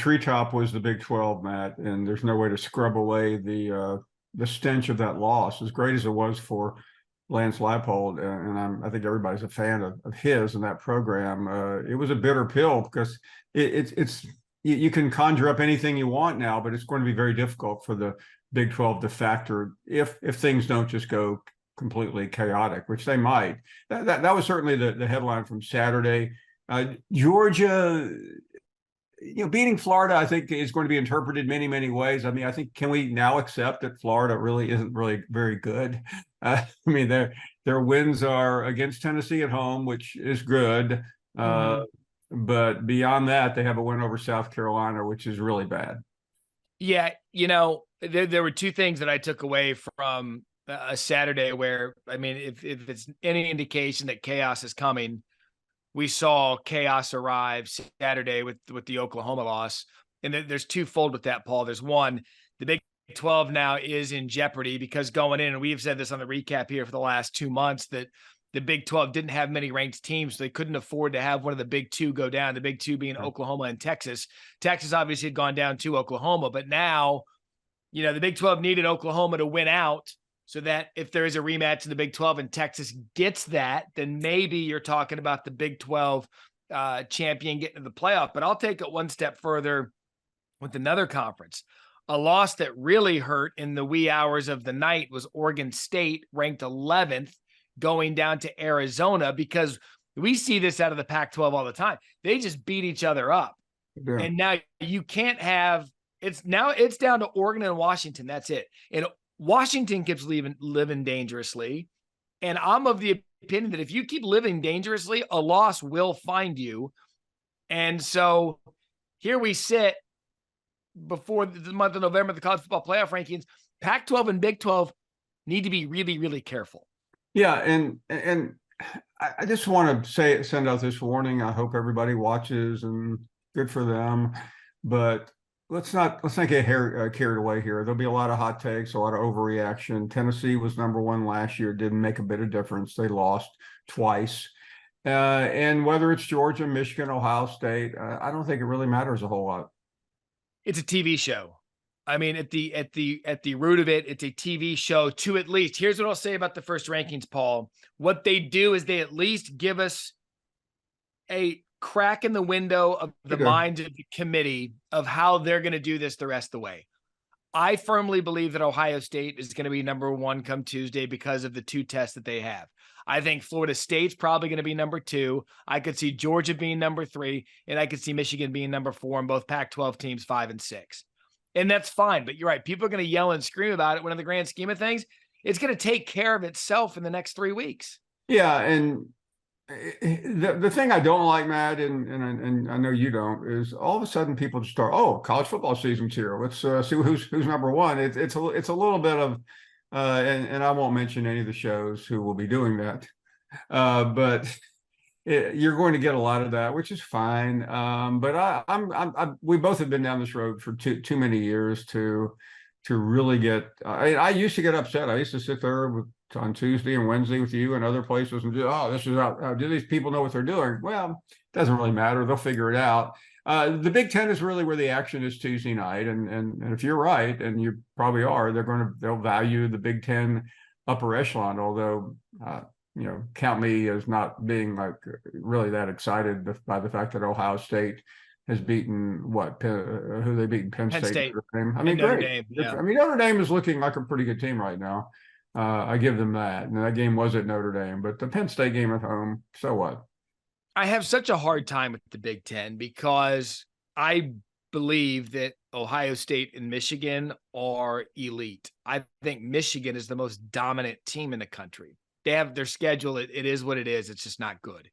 treetop was the Big 12, Matt, and there's no way to scrub away the stench of that loss, as great as it was for Lance Leipold, and I think everybody's a fan of his and that program. It was a bitter pill because it's you can conjure up anything you want now, but it's going to be very difficult for the Big 12 to factor if things don't just go completely chaotic, which they might. That was certainly the headline from Saturday. Georgia, beating Florida, I think, is going to be interpreted many, many ways. I mean, I think, can we now accept that Florida really isn't really very good? I mean, their wins are against Tennessee at home, which is good. But beyond that, they have a win over South Carolina, which is really bad. Yeah, there were two things that I took away from a Saturday where, I mean, if it's any indication that chaos is coming, we saw chaos arrive Saturday with the Oklahoma loss. And there's twofold with that, Paul. There's one, the Big 12 now is in jeopardy because going in, and we've said this on the recap here for the last 2 months, that the Big 12 didn't have many ranked teams, so they couldn't afford to have one of the Big Two go down, the Big Two being Oklahoma and Texas. Texas obviously had gone down to Oklahoma, but now, the Big 12 needed Oklahoma to win out so that if there is a rematch in the Big 12 and Texas gets that, then maybe you're talking about the Big 12 champion getting to the playoff. But I'll take it one step further with another conference. A loss that really hurt in the wee hours of the night was Oregon State, ranked 11th, going down to Arizona, because we see this out of the Pac-12 all the time. They just beat each other up. Yeah. And now you can't have it's down to Oregon and Washington. That's it. And Washington keeps living dangerously. And I'm of the opinion that if you keep living dangerously, a loss will find you. And so here we sit before the month of November, the college football playoff rankings. Pac-12 and Big 12 need to be really, really careful. Yeah, and I just want to send out this warning. I hope everybody watches, and good for them. But let's not get carried away here. There'll be a lot of hot takes, a lot of overreaction. Tennessee was number one last year, didn't make a bit of difference. They lost twice. And whether it's Georgia, Michigan, Ohio State, I don't think it really matters a whole lot. It's a TV show. I mean, at the root of it, it's a TV show to at least. Here's what I'll say about the first rankings, Paul. What they do is they at least give us a crack in the window of the minds of the committee of how they're going to do this the rest of the way. I firmly believe that Ohio State is going to be number one come Tuesday because of the two tests that they have. I think Florida State's probably going to be number two. I could see Georgia being number three, and I could see Michigan being number four, and both Pac-12 teams 5 and 6. And that's fine. But you're right. People are going to yell and scream about it when in the grand scheme of things, it's going to take care of itself in the next 3 weeks. Yeah. And the thing I don't like, Matt, and I know you don't, is all of a sudden people just start, college football season's here. Let's see who's number one. It's a little bit of, and I won't mention any of the shows who will be doing that. But you're going to get a lot of that, which is fine. But we both have been down this road for too many years to really get. I used to get upset. I used to sit there on Tuesday and Wednesday with you and other places and this is out. Do these people know what they're doing? Well, it doesn't really matter. They'll figure it out. The Big Ten is really where the action is Tuesday night, and if you're right, and you probably are, they'll value the Big Ten upper echelon. Although. Count me as not being like really that excited by the fact that Ohio State has beaten who they beat? Penn State. I mean, Notre great. Dame, yeah. I mean, Notre Dame is looking like a pretty good team right now. I give them that. And that game was at Notre Dame, but the Penn State game at home, so what? I have such a hard time with the Big Ten because I believe that Ohio State and Michigan are elite. I think Michigan is the most dominant team in the country. They have their schedule. It is what it is. It's just not good.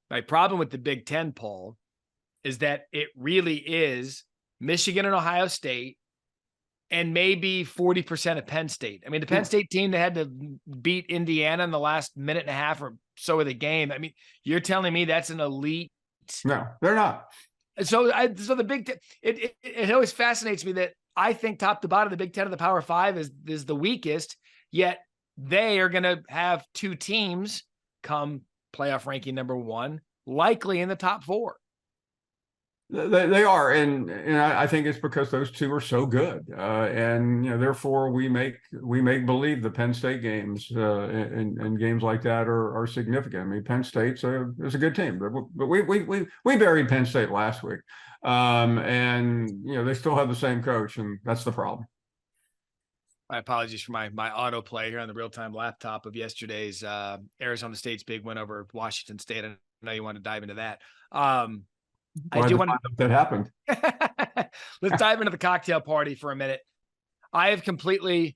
My problem with the Big Ten, Paul, is that it really is Michigan and Ohio State and maybe 40% of Penn State. I mean, the Penn State team that had to beat Indiana in the last minute and a half or so of the game. I mean, you're telling me that's an elite? No, they're not. So the Big Ten, it always fascinates me that I think top to bottom, the Big Ten of the Power Five is the weakest, yet they are going to have two teams come playoff ranking number one, likely in the top 4. They are, and I think it's because those two are so good, and therefore we make believe the Penn State games and games like that are significant. I mean, Penn State's is a good team, but we buried Penn State last week, and they still have the same coach, and that's the problem. My apologies for my autoplay here on the real-time laptop of yesterday's Arizona State's big win over Washington State. I know you want to dive into that. I do want to that happened. Let's dive into the cocktail party for a minute. I have completely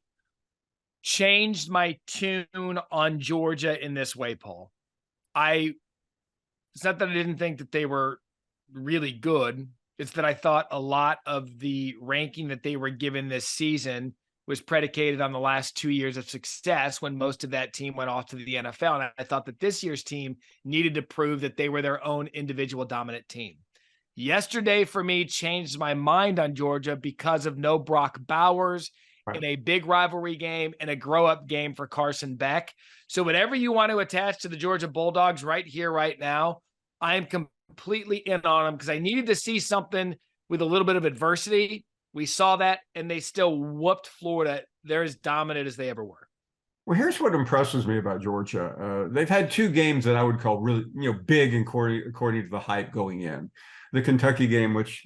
changed my tune on Georgia in this way, Paul. It's not that I didn't think that they were really good. It's that I thought a lot of the ranking that they were given this season was predicated on the last 2 years of success when most of that team went off to the NFL. And I thought that this year's team needed to prove that they were their own individual dominant team. Yesterday, for me, changed my mind on Georgia because of no Brock Bowers in a big rivalry game and a grow-up game for Carson Beck. So whatever you want to attach to the Georgia Bulldogs right here, right now, I am completely in on them because I needed to see something with a little bit of adversity. We saw that, and they still whooped Florida. They're as dominant as they ever were. Well, here's what impresses me about Georgia. They've had two games that I would call really, big according to the hype going in. The Kentucky game, which,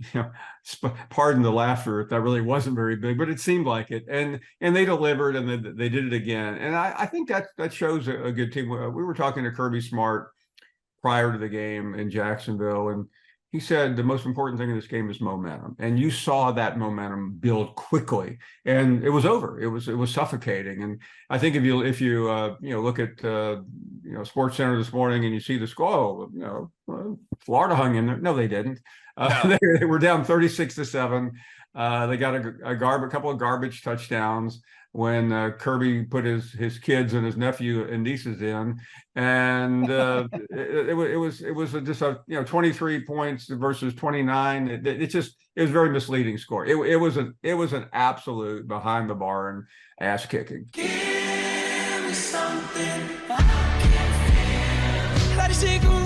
pardon the laughter, that really wasn't very big, but it seemed like it. And they delivered, and they did it again. And I think that shows a good team. We were talking to Kirby Smart prior to the game in Jacksonville, and he said the most important thing in this game is momentum, and you saw that momentum build quickly, and it was over. It was suffocating. And I think if you look at Sports Center this morning and you see the score, Florida hung in there. No, they didn't. No. They were down 36-7. They got a couple of garbage touchdowns when Kirby put his kids and his nephew and nieces in, and it was just 23 points versus 29. It was very misleading score. It was an absolute behind the barn ass kicking. Give me something I can feel.